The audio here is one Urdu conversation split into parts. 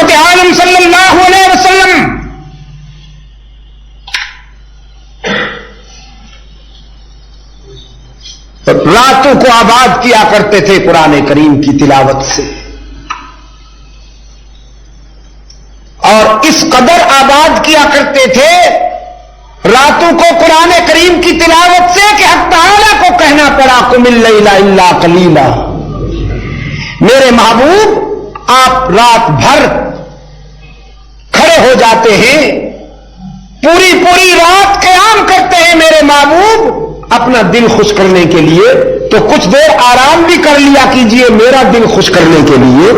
رحمت عالم صلی اللہ علیہ وسلم راتوں کو آباد کیا کرتے تھے قرآن کریم کی تلاوت سے، اور اس قدر آباد کیا کرتے تھے راتوں کو قرآن کریم کی تلاوت سے کہ حق تعالیٰ کو کہنا پڑا قم اللیل الا قلیلا، میرے محبوب آپ رات بھر کھڑے ہو جاتے ہیں، پوری پوری رات قیام کرتے ہیں میرے محبوب اپنا دل خوش کرنے کے لیے، تو کچھ دیر آرام بھی کر لیا کیجئے میرا دل خوش کرنے کے لیے۔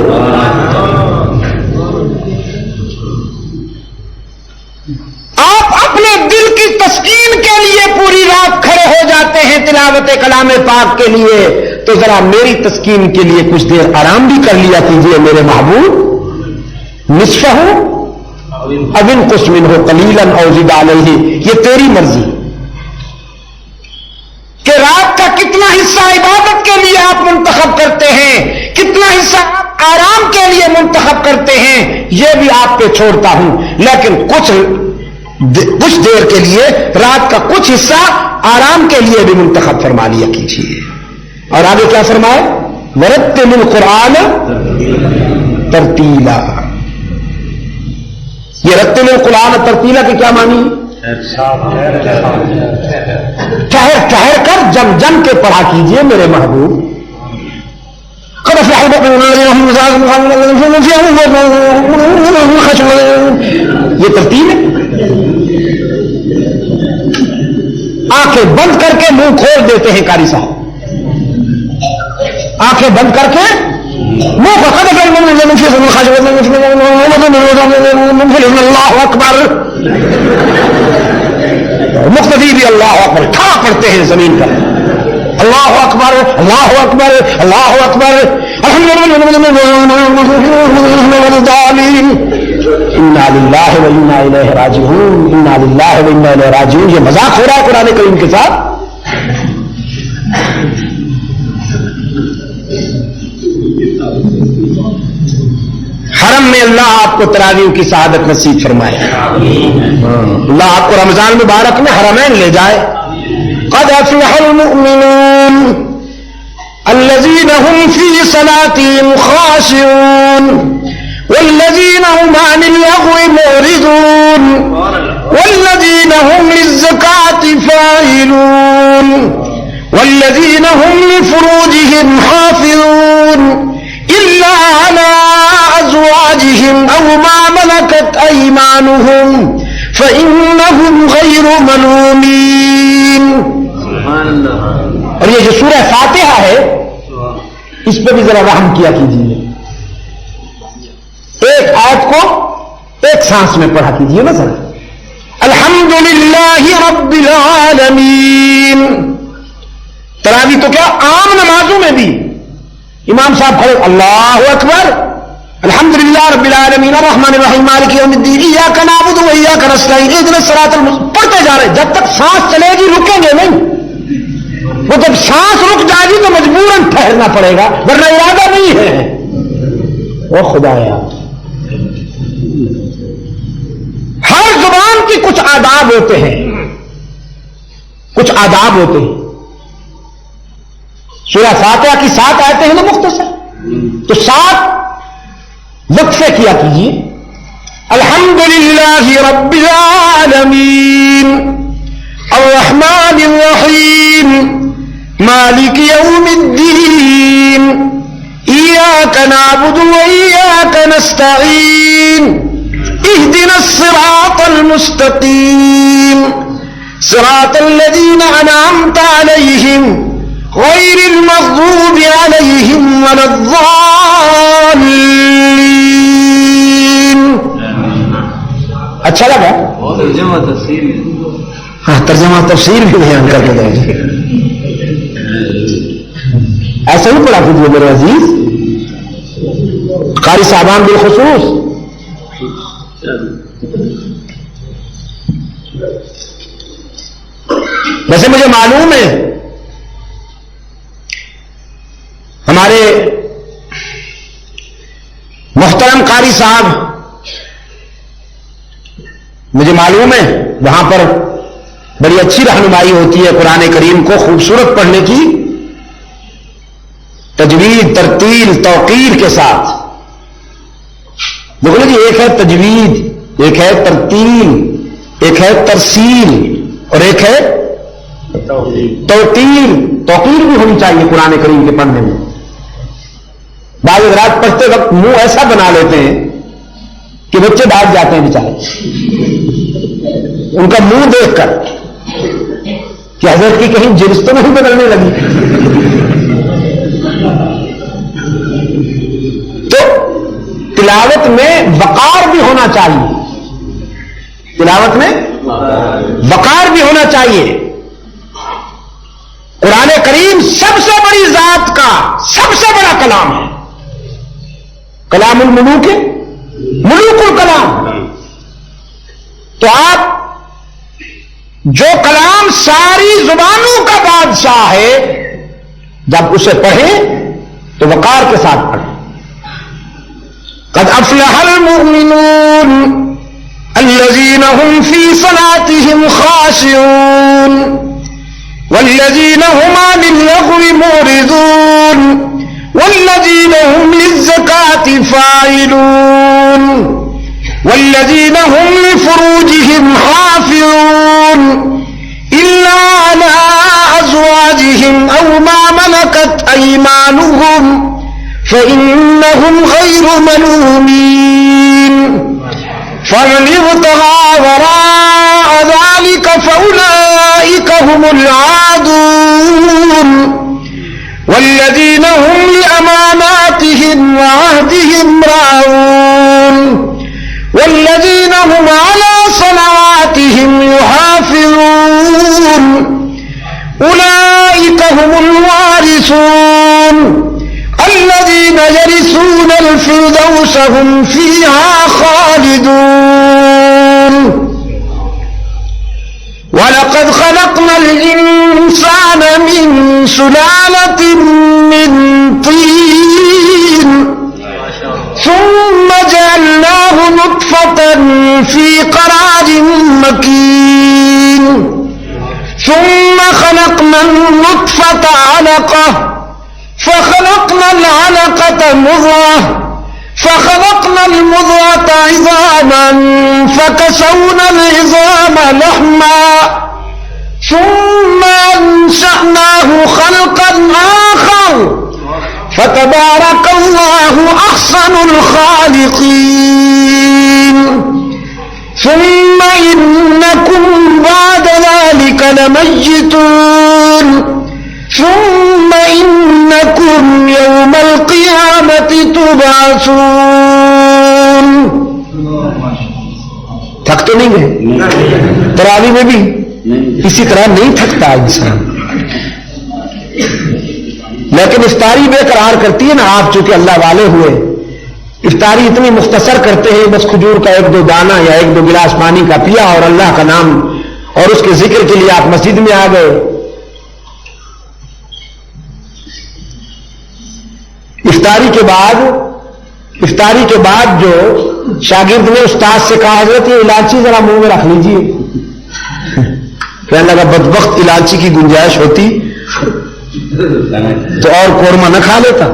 آپ اپنے دل کی تسکین کے لیے پوری رات کھڑے ہو جاتے ہیں تلاوت کلام پاک کے لیے، تو ذرا میری تسکین کے لیے کچھ دیر آرام بھی کر لیا کیجئے میرے محبوب، نصفہ او انقص منہ قلیلا او زد علیہ، یہ تیری مرضی کہ رات کا کتنا حصہ عبادت کے لیے آپ منتخب کرتے ہیں، کتنا حصہ آپ آرام کے لیے منتخب کرتے ہیں، یہ بھی آپ پہ چھوڑتا ہوں، لیکن کچھ دیر کے لیے رات کا کچھ حصہ آرام کے لیے بھی منتخب فرما لیا کیجیے۔ اور آگے کیا فرمائے؟ ورتل القرآن ترتیلا، یہ رتل القرآن ترتیلا کی کیا معنی؟ ٹھہر ٹھہر کر جم جم کے پڑھا کیجئے میرے محبوب۔ یہ ترتیب ہے، آنکھیں بند کر کے منہ کھول دیتے ہیں قاری صاحب، آنکھیں بند کر کے منہ اللہ اکبر، مقتدی بھی اللہ اکبر کھا پڑتے ہیں زمین پر، اللہ اکبر اللہ اکبر اللہ اکبر، انا للہ و انا الیہ راجعون، انا للہ و انا الیہ راجعون۔ یہ مذاق ہو رہا ہے قرآن کریم کے ساتھ؟ حرم میں اللہ آپ کو تراویح کی سعادت نصیب فرمائے، اللہ آپ کو رمضان مبارک میں حرمین لے جائے۔ قد افلح المؤمنون الذين هم في صلاتهم خاشعون والذين هم عن اللغو معرضون والذين هم للزكاة فاعلون والذين هم لفروجهم حافظون إلا على أزواجهم أو ما ملكت أيمانهم فإنهم غير ملومين۔ اور یہ جو سورہ فاتحہ ہے اس پہ بھی ذرا رحم کیا کیجیے، ایک آیت کو ایک سانس میں پڑھا کیجیے نا ذرا۔ الحمدللہ رب العالمین، تراویح تو کیا عام نمازوں میں بھی امام صاحب کھڑے اللہ اکبر الحمدللہ رب العالمین الرحمن الرحیم مالک یوم الدین ایاک نعبد و ایاک نستعین اہدنا الصراط المستقیم، پڑھتے جا رہے جب تک سانس چلے گی رکیں گے نہیں، وہ جب سانس رک جائے گی تو مجبوراً ٹھہرنا پڑے گا ورنہ ارادہ نہیں ہے۔ وہ خدایا، ہر زبان کی کچھ آداب ہوتے ہیں، کچھ آداب ہوتے ہیں۔ سورہ فاتحہ کی 7 آیتیں ہیں نا مختصر، تو 7 وقفے کیا کیجیے۔ الحمدللہ رب العالمین الرحمن الرحیم مالک یوم الدین ایاک نعبد و ایاک نستعین اہدنا الصراط المستقیم صراط الذین انعمت علیہم غیر المغضوب علیہم ولا الضالین۔ اچھا لگا؟ ترجمہ تفسیر، ہاں ترجمہ تفسیر بھی بیان کر کے دیں، ایسا ہی پڑھا کیجیے میرے عزیز قاری صاحبان بالخصوص۔ ویسے مجھے معلوم ہے ہمارے محترم قاری صاحب مجھے معلوم ہے وہاں پر بڑی اچھی رہنمائی ہوتی ہے قرآن کریم کو خوبصورت پڑھنے کی، تجوید، ترتیل، توقیر کے ساتھ۔ دیکھو جی، ایک ہے تجوید، ایک ہے ترتیل، ایک ہے ترسیل، اور ایک ہے توقیر۔ توقیر بھی ہونی چاہیے قرآن کریم کے پڑھنے میں۔ بعض حضرات پڑھتے وقت منہ ایسا بنا لیتے ہیں کہ بچے بھاگ جاتے ہیں بیچارے ان کا منہ دیکھ کر کہ حضرت کی کہیں جنس تو نہیں بدلنے لگی۔ تو تلاوت میں وقار بھی ہونا چاہیے، تلاوت میں وقار بھی ہونا چاہیے۔ قرآن کریم سب سے بڑی ذات کا سب سے بڑا کلام ہے، کلام الملوک، ملوک الکلام۔ تو آپ جو کلام ساری زبانوں کا بادشاہ ہے، جب اسے پڑھیں تو وقار کے ساتھ پڑھیں۔ قد افلح المؤمنون الذين هم في صلاتهم خاشعون والذين هم عن اللغو معرضون والذين هم للزكاة فاعلون والذين هم لفروجهم حافظون إلا على أزواجهم أو ما ملكت أيمانهم فإنهم غير ملومين فمن ابتغى وراء ذلك فأولئك هم العادون والذين هم لأماناتهم وعهدهم راعون والذين هم على صلواتهم يحافظون أولئك هم الوارثون الذين يرثون الفردوس هم فيها خالدون وَلَقَدْ خَلَقْنَا الْإِنسَانَ مِنْ سُلَالَةٍ مِّن طِينٍ ثُمَّ جَعَلْنَاهُ نُطْفَةً فِي قَرَارٍ مَّكِينٍ ثُمَّ خَلَقْنَا النُّطْفَةَ عَلَقَةً فَخَلَقْنَا الْعَلَقَةَ مُضْغَةً فخلقنا المضغة عظاما فكسونا العظام لحما ثم أنشأناه خلقا آخر فتبارك الله أحسن الخالقين ثم إنكم بعد ذلك لميتون ثم إنكم يوم القيامة تبعثون۔ تھک تو نہیں گئے؟ تراوی میں بھی اسی طرح نہیں تھکتا انسان، لیکن افطاری بے قرار کرتی ہے نا۔ آپ چونکہ اللہ والے ہوئے، افطاری اتنی مختصر کرتے ہیں، بس کھجور کا ایک دو دانہ یا ایک دو گلاس پانی کا پیا اور اللہ کا نام اور اس کے ذکر کے لیے آپ مسجد میں آ گئے۔ افطاری کے بعد جو شاگرد نے استاد سے کہا حضرت یہ الائچی ذرا منہ میں رکھ لیجیے، کہنے لگا بدبخت الائچی کی گنجائش ہوتی تو اور قورمہ نہ کھا لیتا۔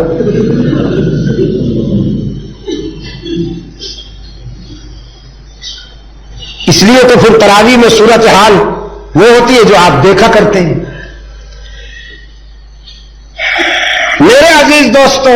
اس لیے تو پھر تراویح میں صورتحال وہ ہوتی ہے جو آپ دیکھا کرتے ہیں۔ میرے عزیز دوستو،